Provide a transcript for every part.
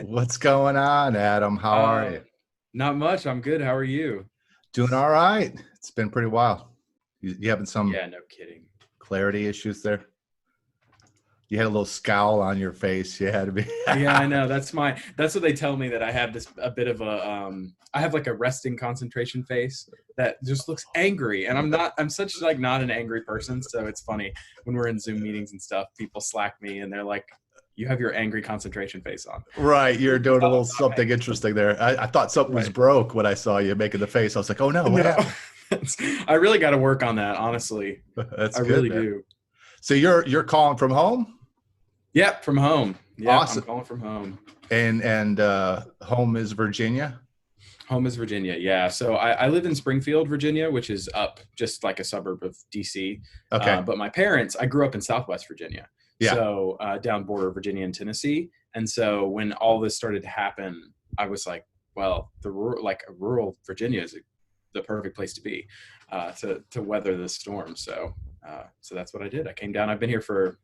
What's going on, Adam? How are Uh, you? Not much. I'm good. How are you? Doing all right. It's been pretty wild. You having some Yeah, no kidding. clarity issues there? You had a little scowl on your face. You had to be. Yeah, I know. That's what they tell me, that I have a bit of I have like a resting concentration face that just looks angry. And I'm such like not an angry person. So it's funny when we're in Zoom meetings and stuff, people Slack me and they're like, you have your angry concentration face on. Right, you're doing a Oh, little something interesting there. I thought something was right. broke when I saw you making the face. I was like, oh no, what No, happened? I really got to work on that, honestly. That's I good, really man. do. So you're calling from home? Yep, from home. Yep, I'm Awesome. calling from home. And home is Virginia? Home is Virginia. Yeah. So I live in Springfield, Virginia, which is up just like a suburb of DC. Okay. But my parents, I grew up in Southwest Virginia. Yeah. So down border of Virginia and Tennessee. And so when all this started to happen, I was like, well, rural Virginia is the perfect place to be to weather this storm. So that's what I did. I came down. I've been here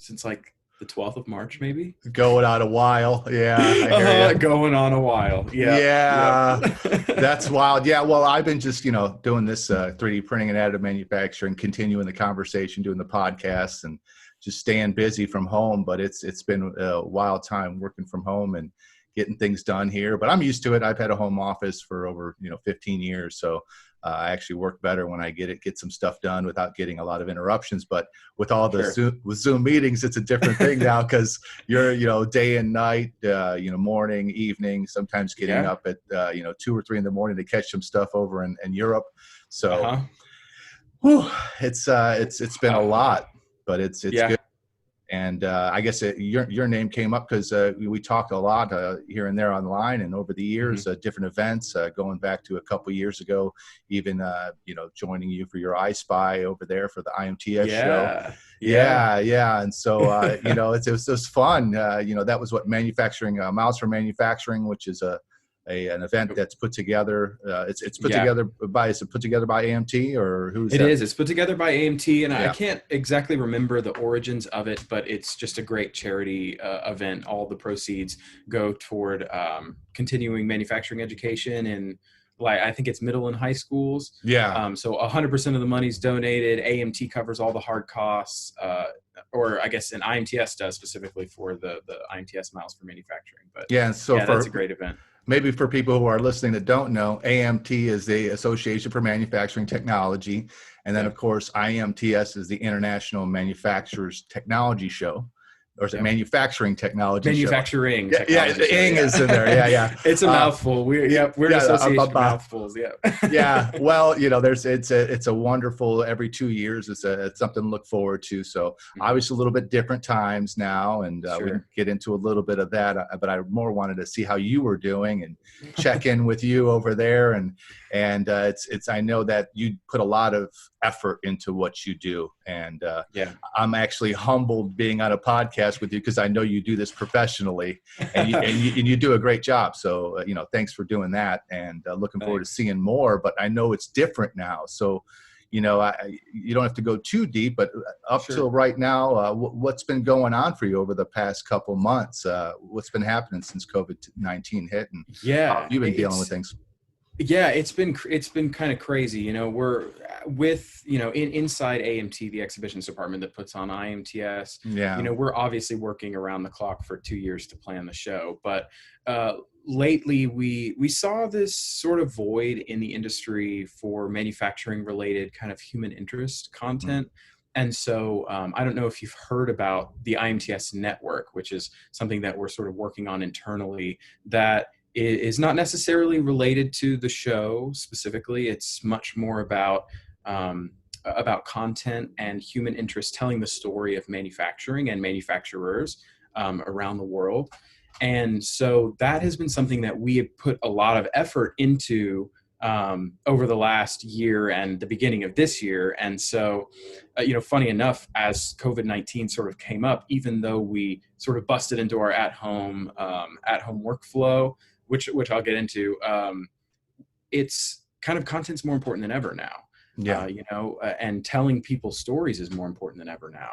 since like the 12th of March, maybe. Going on a while. Yeah, I hear you. Going on a while. Yeah. Yeah, Yeah. that's wild. Yeah, well, I've been just, doing this 3D printing and additive manufacturing, continuing the conversation, doing the podcasts, and just staying busy from home. But it's been a wild time working from home and getting things done here. But I'm used to it. I've had a home office for over 15 years, so I actually work better when I get some stuff done without getting a lot of interruptions. But with all the Sure. Zoom meetings, it's a different thing now because you're day and night, morning, evening, sometimes getting Yeah. up at 2 or 3 in the morning to catch some stuff over in Europe. So Uh-huh. whew, it's been a Uh, lot, but it's yeah. good. And I guess your name came up because we talked a lot here and there online, and over the Hmm. years, different events, going back to a couple years ago, even joining you for your I Spy over there for the IMTS show. Yeah. Yeah. Yeah. And so it was fun. That was what manufacturing Miles for Manufacturing, which is an event that's put together. It's put Yeah. together by is it put together by AMT, or who's It that? is. It's put together by AMT, and I Yeah. can't exactly remember the origins of it, but it's just a great charity event. All the proceeds go toward continuing manufacturing education in, like, I think it's middle and high schools. Yeah. So 100% of the money's donated. AMT covers all the hard costs, or I guess an IMTS does specifically for the IMTS Miles for Manufacturing. But Yeah. And so yeah, that's a for great event. maybe for people who are listening that don't know, AMT is the Association for Manufacturing Technology. And then, of Yep. course, IMTS is the International Manufacturers Technology Show, or is it Yep. Manufacturing Technology Show? Manufacturing Yeah, technology the show. ing is in there. Yeah, yeah. It's a Uh, mouthful. We're an yeah, association of mouthfuls. yeah. Yeah. Well, it's a wonderful, every 2 years. It's something to look forward to. So Mhm. obviously a little bit different times now, and we can Sure. get into a little bit of that. But I more wanted to see how you were doing and check in with you over there. And I know that you put a lot of effort into what you do, and Yeah. I'm actually humbled being on a podcast with you because I know you do this professionally, and you do a great job. So thanks for doing that, and looking forward to Thanks. seeing more. But I know it's different now, so you don't have to go too deep, but up Sure. till right now, what's been going on for you over the past couple months? What's been happening since COVID-19 hit, and how have Yeah. you been dealing with things? It's been kind of crazy. We're with inside AMT, the exhibitions department that puts on IMTS. Yeah. We're obviously working around the clock for 2 years to plan the show, but lately we saw this sort of void in the industry for manufacturing related kind of human interest Mm. content. And so I don't know if you've heard about the IMTS network, which is something that we're sort of working on internally, that is not necessarily related to the show specifically. It's much more about content and human interest, telling the story of manufacturing and manufacturers around the world. And so that has been something that we have put a lot of effort into over the last year and the beginning of this year. And so, funny enough, as COVID-19 sort of came up, even though we sort of busted into our at-home workflow, which I'll get into, it's kind of content's more important than ever now. Yeah. And telling people stories is more important than ever now.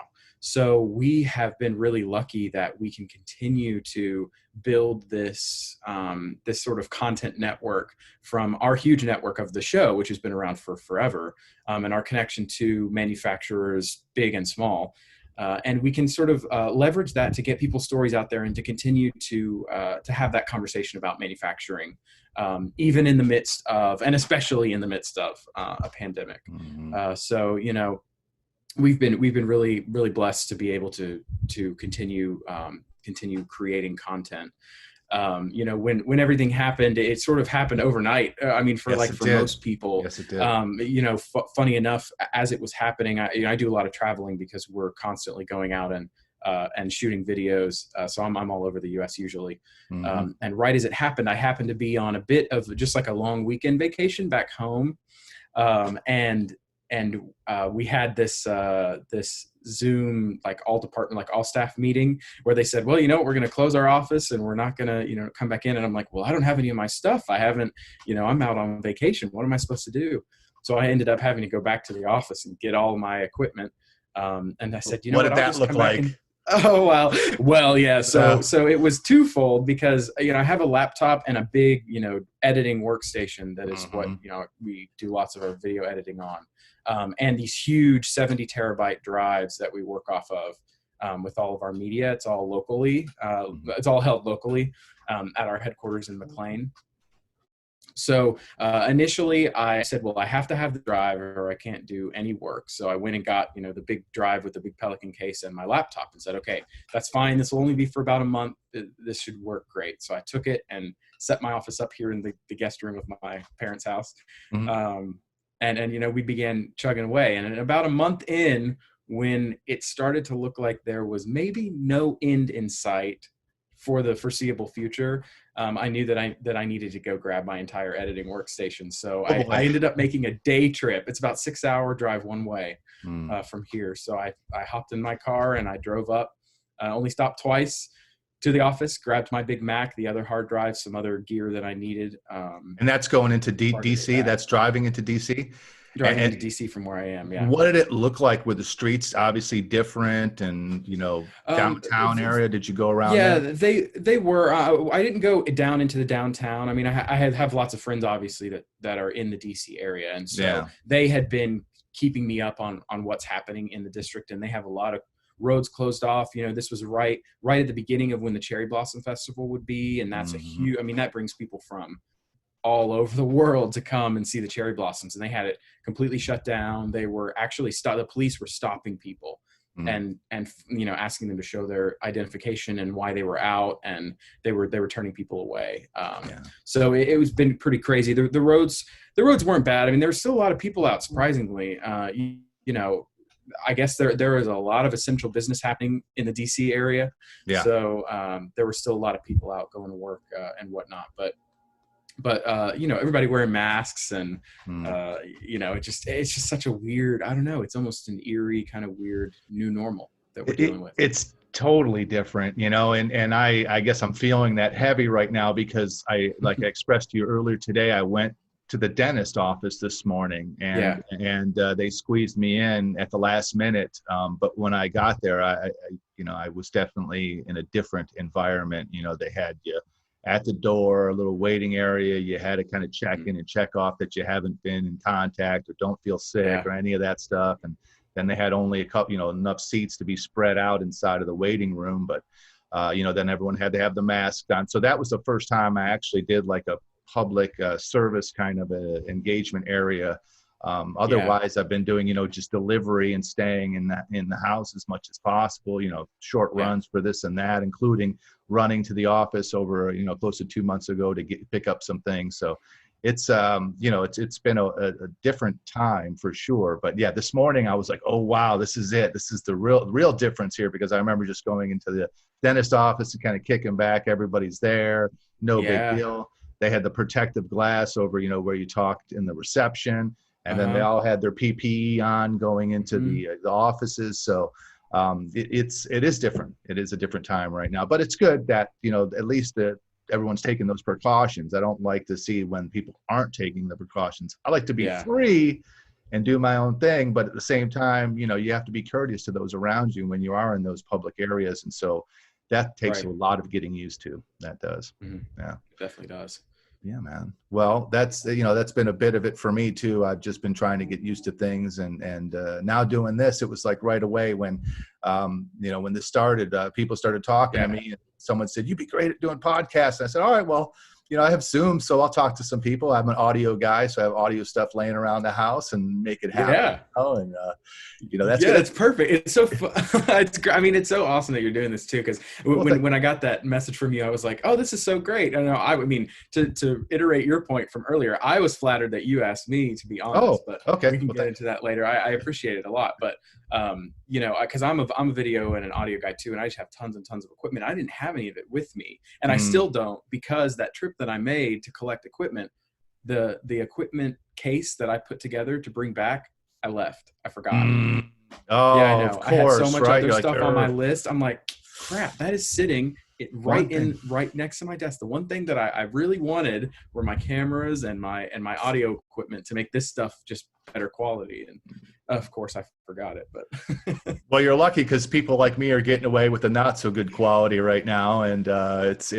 So we have been really lucky that we can continue to build this this sort of content network from our huge network of the show, which has been around for forever, and our connection to manufacturers, big and small. And we can sort of leverage that to get people's stories out there and to continue to have that conversation about manufacturing, even in the midst of, and especially in the midst of a pandemic. So, you know, we've been really blessed to be able to continue creating content. You know, when everything happened, it sort of happened overnight. I mean, for most people. Yes, it did. You know, funny enough, as it was happening, I do a lot of traveling because we're constantly going out and shooting videos. So I'm all over the U.S. usually. And right as it happened, I happened to be on a bit of just like a long weekend vacation back home. And we had this Zoom, like all department, like all staff meeting where they said, well, you know, we're going to close our office and we're not going to, you know, come back in. And I'm like, well, I don't have any of my stuff. I haven't, you know, I'm out on vacation. What am I supposed to do? So I ended up having to go back to the office and get all my equipment. And I said, you know, what did that look like? Oh, wow. Well, yeah. So it was twofold because, you know, I have a laptop and a big, you know, editing workstation that is what, you know, we do lots of our video editing on. And these huge 70 terabyte drives that we work off of with all of our media. It's all locally. It's all held locally at our headquarters in McLean. So initially I said, well, I have to have the drive or I can't do any work. So I went and got, you know, the big drive with the big Pelican case and my laptop and said, okay, that's fine. This will only be for about a month. This should work great. So I took it and set my office up here in the guest room of my parents' house. And you know, we began chugging away. And about a month in, when it started to look like there was maybe no end in sight for the foreseeable future, I knew that I needed to go grab my entire editing workstation. So I ended up making a day trip. It's about 6-hour drive one way from here. So I hopped in my car and I drove up. I only stopped twice to the office, grabbed my big Mac, the other hard drive, some other gear that I needed. And that's going into DC. That's driving into DC. Driving into DC from where I am. Yeah. What did it look like? Were the streets obviously different, and you know, downtown area? Did you go around? Yeah, there? they were. I didn't go down into the downtown. I mean, I have lots of friends obviously that are in the DC area, and so they had been keeping me up on what's happening in the district, and they have a lot of roads closed off. You know, this was right at the beginning of when the Cherry Blossom Festival would be, and that's a huge. I mean, that brings people from all over the world to come and see the cherry blossoms, and they had it completely shut down. They were actually the police were stopping people and you know, asking them to show their identification and why they were out, and they were turning people away. So it was been pretty crazy. The roads weren't bad. I mean, there was still a lot of people out, surprisingly. You know, I guess there is a lot of essential business happening in the DC area. So there were still a lot of people out going to work and whatnot, but you know, everybody wearing masks and you know, it's just such a weird, I don't know, it's almost an eerie kind of weird new normal that we're dealing with. It's totally different, you know, and I guess I'm feeling that heavy right now because like I expressed to you earlier today, I went to the dentist office this morning and they squeezed me in at the last minute. But when I got there, I you know, I was definitely in a different environment. You know, they had you at the door, a little waiting area. You had to kind of check in and check off that you haven't been in contact or don't feel sick or any of that stuff. And then they had only a couple, you know, enough seats to be spread out inside of the waiting room. But, you know, then everyone had to have the mask on. So that was the first time I actually did like a public service kind of a engagement area. Otherwise, I've been doing, you know, just delivery and staying in the house as much as possible, you know, short runs for this and that, including running to the office over, you know, close to 2 months ago to pick up some things. So it's, you know, it's been a different time for sure. But yeah, this morning I was like, oh, wow, this is it. This is the real difference here, because I remember just going into the dentist office and kind of kicking back. Everybody's there. No big deal. They had the protective glass over, you know, where you talked in the reception. And then they all had their PPE on going into the offices. So it is different. It is a different time right now. But it's good that, you know, at least that everyone's taking those precautions. I don't like to see when people aren't taking the precautions. I like to be free and do my own thing. But at the same time, you have to be courteous to those around you when you are in those public areas. And so that takes Right. a lot of getting used to. That does. Mm-hmm. Yeah. It definitely does. Yeah, man. Well, that's been a bit of it for me too. I've just been trying to get used to things, and now doing this, it was like right away when, when this started, people started talking to Yeah. me, and someone said, "You'd be great at doing podcasts." And I said, "All right, well, I have Zoom, so I'll talk to some people. I'm an audio guy, so I have audio stuff laying around the house and make it happen." Yeah. And that's Yeah, good. it's perfect. It's so fun. I mean, it's so awesome that you're doing this too. Because when I got that message from you, I was like, "Oh, this is so great." I mean, to iterate your point from earlier, I was flattered that you asked me to be honest. But okay. we can get into that later. I appreciate it a lot. But because I'm a video and an audio guy too, and I just have tons and tons of equipment. I didn't have any of it with me, and I still don't, because that trip that I made to collect equipment, the equipment case that I put together to bring back, I left. I forgot. Oh, Yeah, I know. of course, I had so much right? other You're stuff like, on my list. I'm like, crap, that is sitting right next to my desk. The one thing that I really wanted were my cameras and my audio equipment to make this stuff just better quality. And of course I forgot it, but well, you're lucky, because people like me are getting away with the not so good quality right now, and it's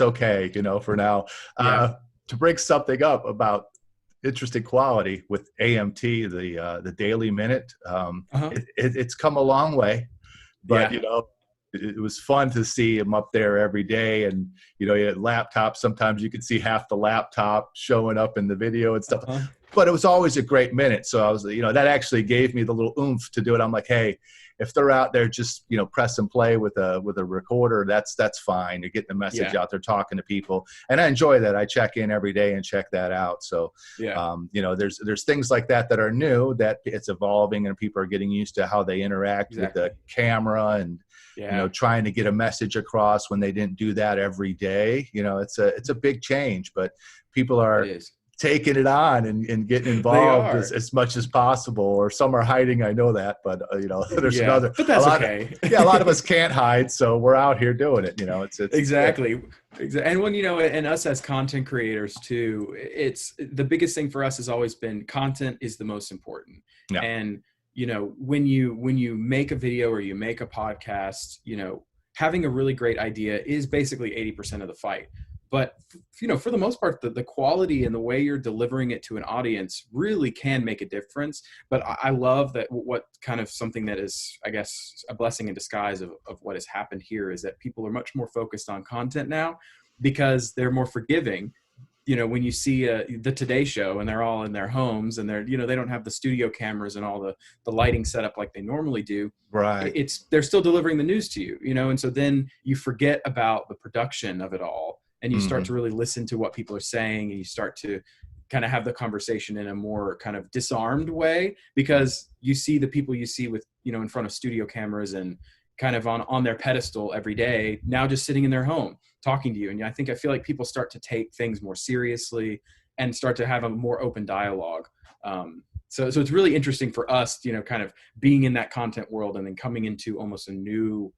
okay, for now. yeah. To bring something up about interesting quality with AMT, the Daily Minute, Uh-huh. it's come a long way, but Yeah. it was fun to see him up there every day. And he had laptops. Sometimes you could see half the laptop showing up in the video and stuff. Uh-huh. But it was always a great minute. So I was, that actually gave me the little oomph to do it. I'm like, hey, if they're out there just, press and play with a recorder, that's fine. You're getting the message out there, talking to people. And I enjoy that. I check in every day and check that out. So, there's things like that are new, that it's evolving, and people are getting used to how they interact with the camera, and, trying to get a message across when they didn't do that every day. It's a big change, but people are taking it on and getting involved as much as possible, or some are hiding. I know that, but there's another. But that's okay. A lot of us can't hide, so we're out here doing it. It's exactly. And when and us as content creators too, it's the biggest thing for us has always been content is the most important. Yeah. And when you make a video or you make a podcast, having a really great idea is basically 80% of the fight. But, for the most part, the quality and the way you're delivering it to an audience really can make a difference. But I love that what kind of something that is, I guess, a blessing in disguise of what has happened here is that people are much more focused on content now, because they're more forgiving. When you see the Today Show and they're all in their homes and they're, they don't have the studio cameras and all the lighting setup like they normally do. Right. They're still delivering the news to you, and so then you forget about the production of it all. And you start to really listen to what people are saying, and you start to kind of have the conversation in a more kind of disarmed way, because you see the people you see with, in front of studio cameras and kind of on their pedestal every day, now just sitting in their home talking to you. And I feel like people start to take things more seriously and start to have a more open dialogue. So it's really interesting for us, kind of being in that content world and then coming into almost a new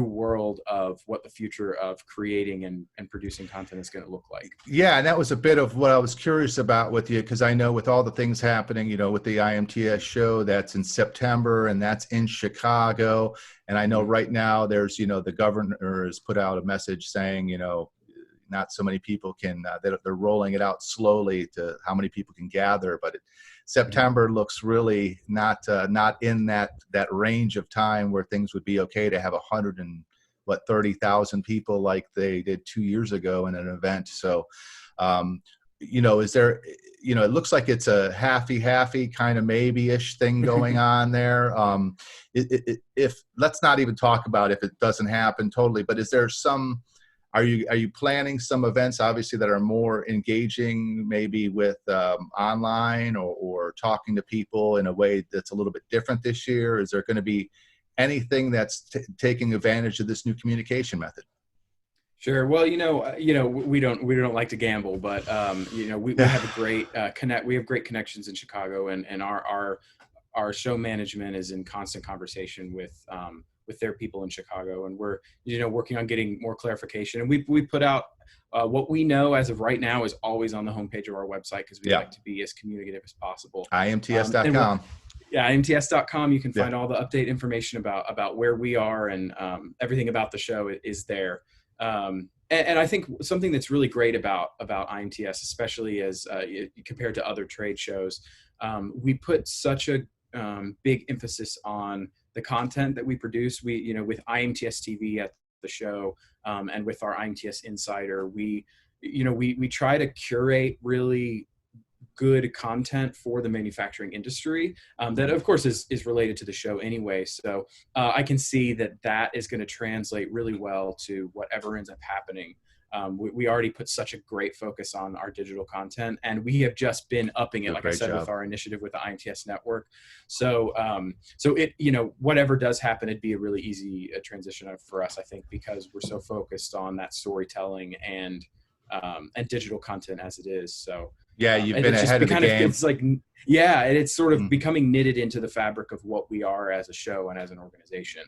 world of what the future of creating and producing content is going to look like. Yeah, and that was a bit of what I was curious about with you, because I know with all the things happening, with the IMTS show, that's in September, and that's in Chicago. And I know right now there's, the governor has put out a message saying, not so many people can, they're rolling it out slowly to how many people can gather, but September looks really not in that range of time where things would be okay to have 30,000 people like they did 2 years ago in an event. So, is there, it looks like it's a halfy kind of maybe-ish thing going on there. If let's not even talk about if it doesn't happen totally, but is there some? Are you planning some events, obviously, that are more engaging, maybe with online or talking to people in a way that's a little bit different this year? Is there going to be anything that's taking advantage of this new communication method? Sure. Well, we don't like to gamble, but we have a great we have great connections in Chicago, and our show management is in constant conversation with with their people in Chicago, and we're working on getting more clarification. And we put out what we know as of right now is always on the homepage of our website because we like to be as communicative as possible. IMTS.com. Yeah, IMTS.com. You can find Yeah. all the update information about where we are, and everything about the show is there. And I think something that's really great about IMTS, especially as compared to other trade shows, we put such a big emphasis on the content that we produce. We, with IMTS TV at the show, and with our IMTS Insider, we try to curate really good content for the manufacturing industry, that of course is related to the show anyway. So I can see that is going to translate really well to whatever ends up happening. We already put such a great focus on our digital content, and we have just been upping it, like I said, with our initiative with the IMTS network. So it, whatever does happen, it'd be a really easy transition for us, I think, because we're so focused on that storytelling and digital content as it is. So yeah, you've been ahead of the game. It's like, yeah, it's sort of becoming knitted into the fabric of what we are as a show and as an organization.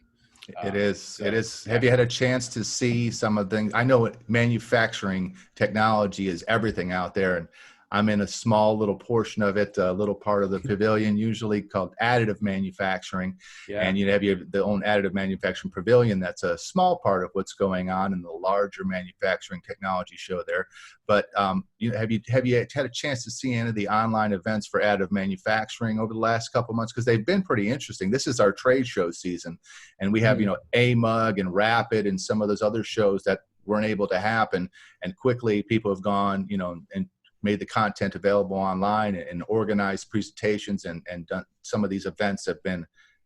It is. Have you had a chance to see some of the things? I know manufacturing technology is everything out there, and I'm in a small little portion of it, a little part of the pavilion, usually called additive manufacturing. Yeah. And you have the own additive manufacturing pavilion. That's a small part of what's going on in the larger manufacturing technology show there. But have you had a chance to see any of the online events for additive manufacturing over the last couple of months? Because they've been pretty interesting. This is our trade show season, and we have AMUG and Rapid and some of those other shows that weren't able to happen. And quickly, people have gone, and made the content available online and organized presentations and done some of these events have been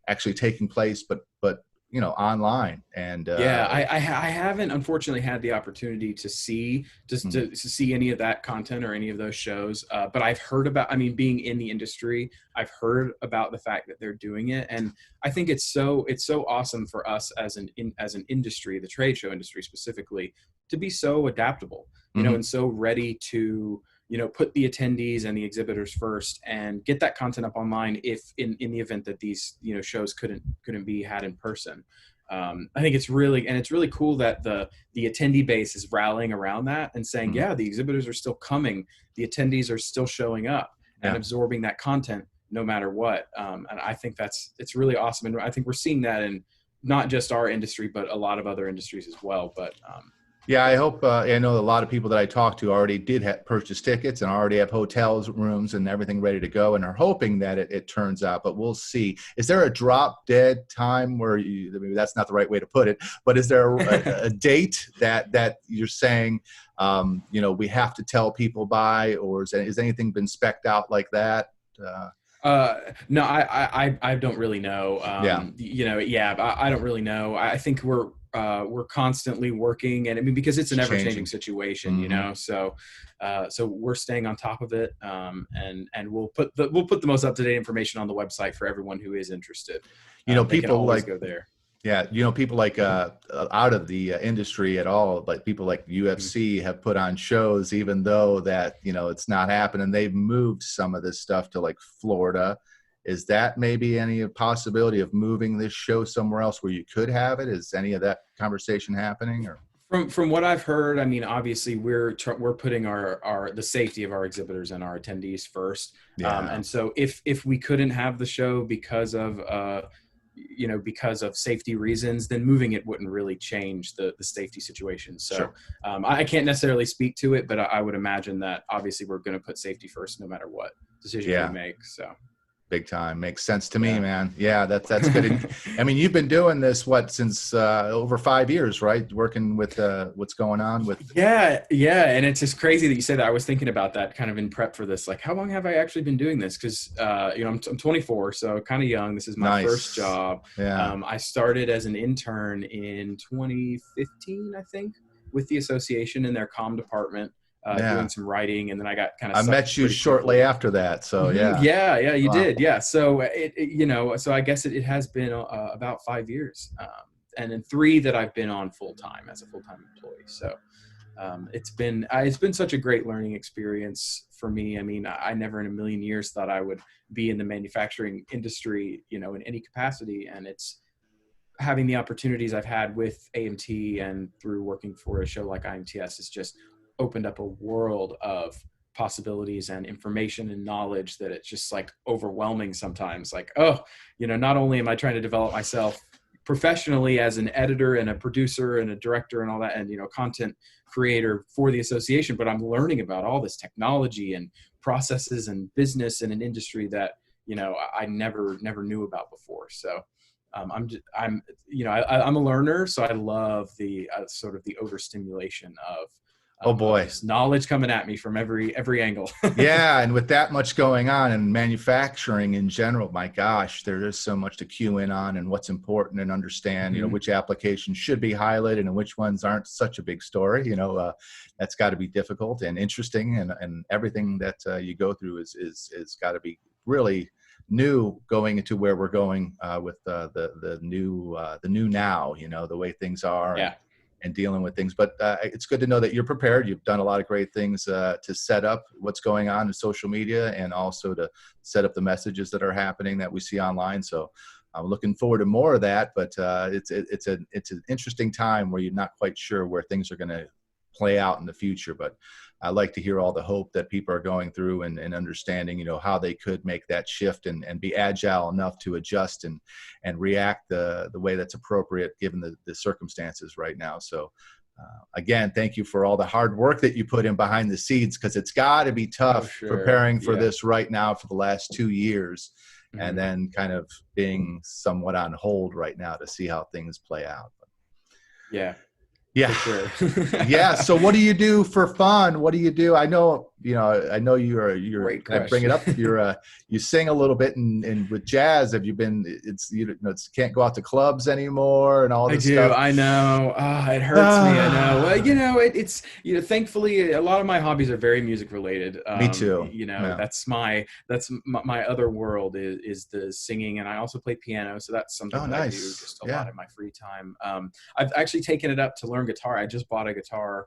actually taking place, but online. And I haven't unfortunately had the opportunity to see to see any of that content or any of those shows, but I've heard about, being in the industry, I've heard about the fact that they're doing it, and I think it's so awesome for us as an industry, the trade show industry specifically, to be so adaptable, and so ready to put the attendees and the exhibitors first and get that content up online if in the event that these shows couldn't be had in person. I think it's really cool that the attendee base is rallying around that and saying, yeah, the exhibitors are still coming, the attendees are still showing up and absorbing that content no matter what. And I think it's really awesome, and I think we're seeing that in not just our industry but a lot of other industries as well. But yeah, I hope, I know a lot of people that I talked to already did purchase tickets and already have hotels, rooms, and everything ready to go, and are hoping that it turns out, but we'll see. Is there a drop dead time where maybe that's not the right way to put it, but is there a date that you're saying, we have to tell people by, or is anything been spec'd out like that? No, I don't really know. I don't really know. I think we're constantly working, and because it's an ever-changing situation, so we're staying on top of it, and we'll put the most up-to-date information on the website for everyone who is interested. People like go there. Yeah, people like out of the industry at all, like people like UFC have put on shows, even though that it's not happening. They've moved some of this stuff to like Florida. Is that maybe any possibility of moving this show somewhere else where you could have it? Is any of that conversation happening? Or from what I've heard, obviously we're putting the safety of our exhibitors and our attendees first. And so if we couldn't have the show because of safety reasons, then moving it wouldn't really change the safety situation. So sure. I can't necessarily speak to it, but I would imagine that obviously we're going to put safety first no matter what decision we make. So big time. Makes sense to me, man. Yeah, that's good. You've been doing this since over 5 years, right? Working with what's going on with. Yeah, and it's just crazy that you say that. I was thinking about that kind of in prep for this. Like, how long have I actually been doing this? Because I'm 24, so kind of young. This is my first job. Yeah. I started as an intern in 2015, I think, with the association in their comm department. Doing some writing, and then I got kind of. I met you shortly after that, so yeah. Yeah, you did, yeah. So so I guess it has been about 5 years, and then 3 that I've been on full time as a full time employee. So it's been such a great learning experience for me. I never in a million years thought I would be in the manufacturing industry, in any capacity, and having the opportunities I've had with AMT and through working for a show like IMTS has just opened up a world of possibilities and information and knowledge that it's just like overwhelming sometimes. Like, oh, not only am I trying to develop myself professionally as an editor and a producer and a director and all that, and content creator for the association, but I'm learning about all this technology and processes and business in an industry that I never knew about before. So I'm a learner, so I love the sort of the overstimulation of Oh boy, just knowledge coming at me from every angle. yeah, and with that much going on in manufacturing in general, my gosh, there is so much to cue in on and what's important and understand. Mm-hmm. Which applications should be highlighted and which ones aren't such a big story. That's got to be difficult and interesting, and everything that you go through is got to be really new going into where we're going with the new now. The way things are. Yeah. And dealing with things. But it's good to know that you're prepared. You've done a lot of great things to set up what's going on in social media and also to set up the messages that are happening that we see online. So I'm looking forward to more of that. But it's an interesting time where you're not quite sure where things are going to play out in the future. But I like to hear all the hope that people are going through and understanding, how they could make that shift and be agile enough to adjust and react the way that's appropriate given the circumstances right now. So again, thank you for all the hard work that you put in behind the scenes, because it's got to be tough preparing for this right now for the last 2 years, mm-hmm. and then kind of being somewhat on hold right now to see how things play out. Yeah. Yeah. For sure. Yeah. So what do you do for fun? What do you do? I know you're Great I bring it up. You sing a little bit and with jazz. Have you been, it's can't go out to clubs anymore and all this stuff. I know. It hurts me. I know. Well, it's thankfully a lot of my hobbies are very music related. Me too. That's my other world is the singing, and I also play piano. So that's something that I do just a lot in my free time. I've actually taken it up to learn guitar. I just bought a guitar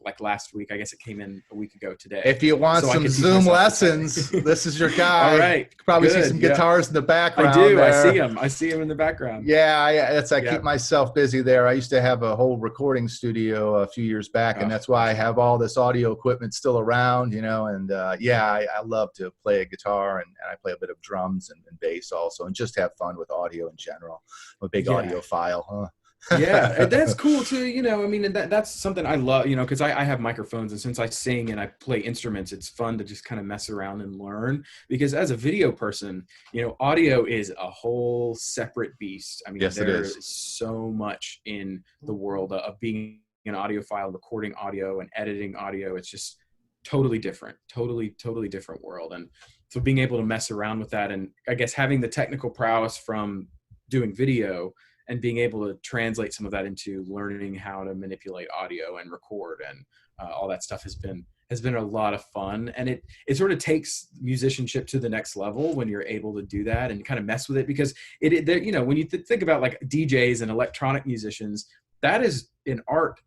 like last week. I guess it came in a week ago today. If you want some Zoom lessons, this is your guy. All right. You probably see some guitars in the background. I do. There. I see them in the background. Yeah, I keep myself busy there. I used to have a whole recording studio a few years back, and that's why I have all this audio equipment still around, and I love to play a guitar, and I play a bit of drums and bass also, and just have fun with audio in general. I'm a big audiophile, huh? Yeah, that's cool too. That's something I love, because I have microphones, and since I sing and I play instruments, it's fun to just kind of mess around and learn, because as a video person, audio is a whole separate beast. Yes, there is so much in the world of being an audiophile, recording audio and editing audio. It's just totally different, totally different world. And so being able to mess around with that, and I guess having the technical prowess from doing video and being able to translate some of that into learning how to manipulate audio and record and all that stuff has been a lot of fun. And it sort of takes musicianship to the next level when you're able to do that and kind of mess with it, because when you think about like DJs and electronic musicians, that is an art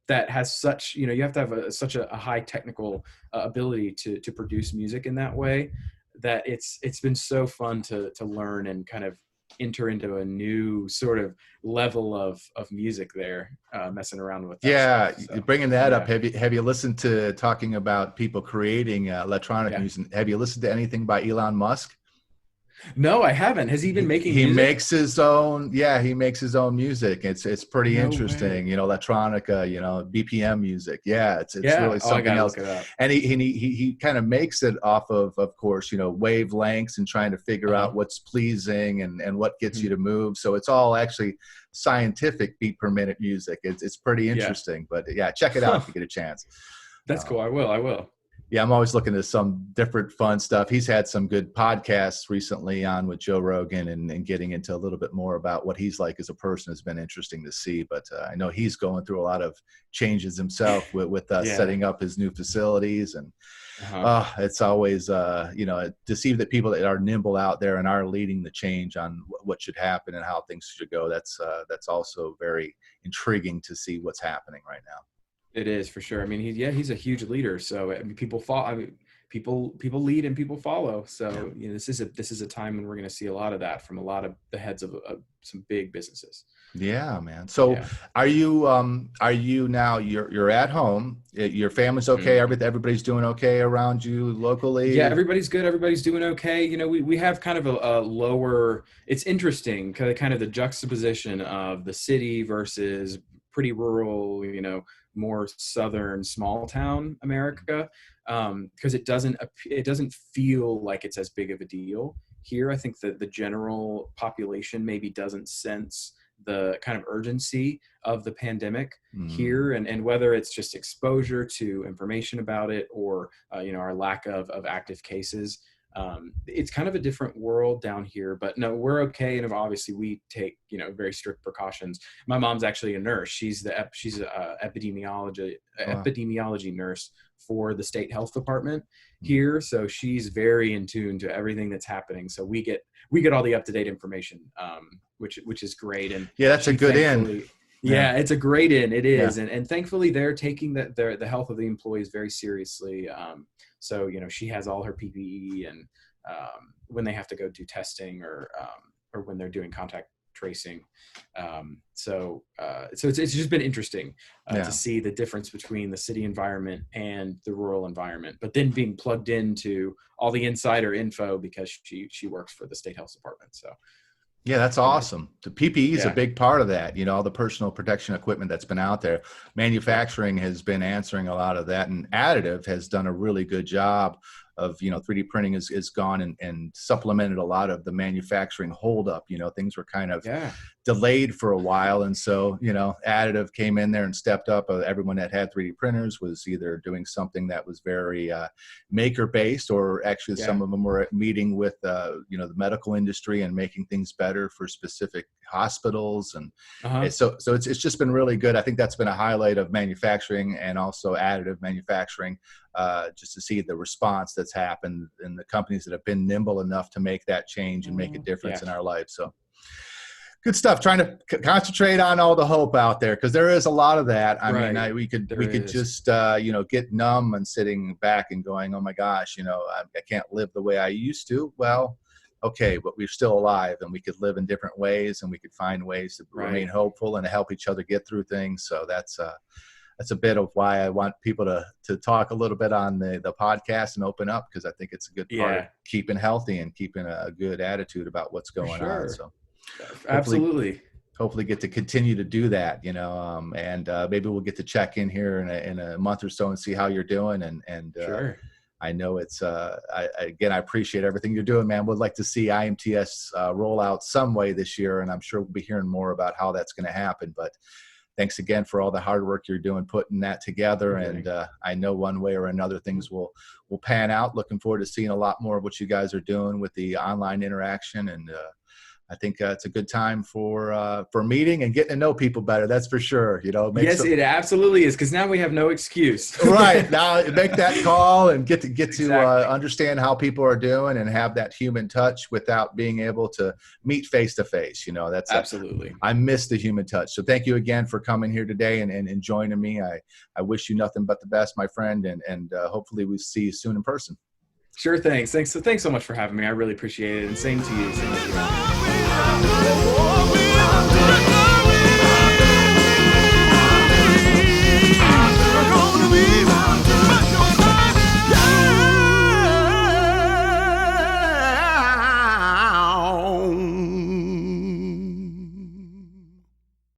that has such, you have to have such a high technical ability to produce music in that way, that it's been so fun to learn and kind of enter into a new sort of level of music there, messing around with that stuff. So, bringing that up, have you listened to, talking about people creating electronic music, have you listened to anything by Elon Musk? No, I haven't. Has he been making music? He makes his own music. It's pretty interesting, electronica, BPM music. Yeah, it's really something else. And he kind of makes it off of course, wavelengths and trying to figure out what's pleasing and what gets you to move. So it's all actually scientific beat per minute music. It's pretty interesting, but check it out if you get a chance. That's cool. I will. Yeah, I'm always looking at some different fun stuff. He's had some good podcasts recently on with Joe Rogan, and getting into a little bit more about what he's like as a person has been interesting to see. But I know he's going through a lot of changes himself with setting up his new facilities. And it's always, to see that people that are nimble out there and are leading the change on what should happen and how things should go. That's also very intriguing to see what's happening right now. It is, for sure. He's a huge leader. So people people lead and people follow. So this is a time when we're going to see a lot of that from a lot of the heads of some big businesses. Yeah, man. So are you now you're at home, your family's okay, everybody's doing okay around you locally? Yeah, everybody's good. Everybody's doing okay. We have kind of a lower, it's interesting, kind of the juxtaposition of the city versus pretty rural, more southern small town America. Because it doesn't feel like it's as big of a deal here. I think that the general population maybe doesn't sense the kind of urgency of the pandemic here, and whether it's just exposure to information about it or our lack of active cases. It's kind of a different world down here, but no, we're okay. And obviously we take, very strict precautions. My mom's actually a nurse. She's a epidemiology nurse for the state health department here. So she's very in tune to everything that's happening. So we get all the up-to-date information, which is great. And that's a good end. Yeah, it's a great end. It is. Yeah. And thankfully they're taking the health of the employees very seriously. So, she has all her PPE, and when they have to go do testing or when they're doing contact tracing. So it's just been interesting to see the difference between the city environment and the rural environment, but then being plugged into all the insider info because she works for the state health department. So. Yeah, that's awesome. The PPE is a big part of that, all the personal protection equipment that's been out there. Manufacturing has been answering a lot of that, and additive has done a really good job of, 3D printing is gone and supplemented a lot of the manufacturing holdup. Things were kind of delayed for a while. And so, additive came in there and stepped up. Everyone that had 3D printers was either doing something that was very maker based, or actually some of them were meeting with, the medical industry and making things better for specific hospitals. And so it's just been really good. I think that's been a highlight of manufacturing, and also additive manufacturing, just to see the response that's happened and the companies that have been nimble enough to make that change and make a difference in our life. So good stuff. Trying to concentrate on all the hope out there, because there is a lot of that. I mean, we could just get numb and sitting back and going, oh my gosh, I can't live the way I used to. Well, okay, but we're still alive, and we could live in different ways, and we could find ways to remain hopeful and to help each other get through things. So that's a bit of why I want people to talk a little bit on the podcast and open up, because I think it's a good part of keeping healthy and keeping a good attitude about what's going on. So hopefully get to continue to do that, and maybe we'll get to check in here in a month or so and see how you're doing. And I know it's, I appreciate everything you're doing, man. Would like to see IMTS roll out some way this year, and I'm sure we'll be hearing more about how that's going to happen. But thanks again for all the hard work you're doing putting that together. And I know one way or another things will pan out. Looking forward to seeing a lot more of what you guys are doing with the online interaction. And I think it's a good time for meeting and getting to know people better. That's for sure. Yes, it absolutely is, because now we have no excuse. Right, now make that call and get to understand how people are doing and have that human touch without being able to meet face to face. That's absolutely. I miss the human touch. So thank you again for coming here today and joining me. I wish you nothing but the best, my friend, and hopefully we see you soon in person. Sure. Thanks so much for having me. I really appreciate it. And same to you.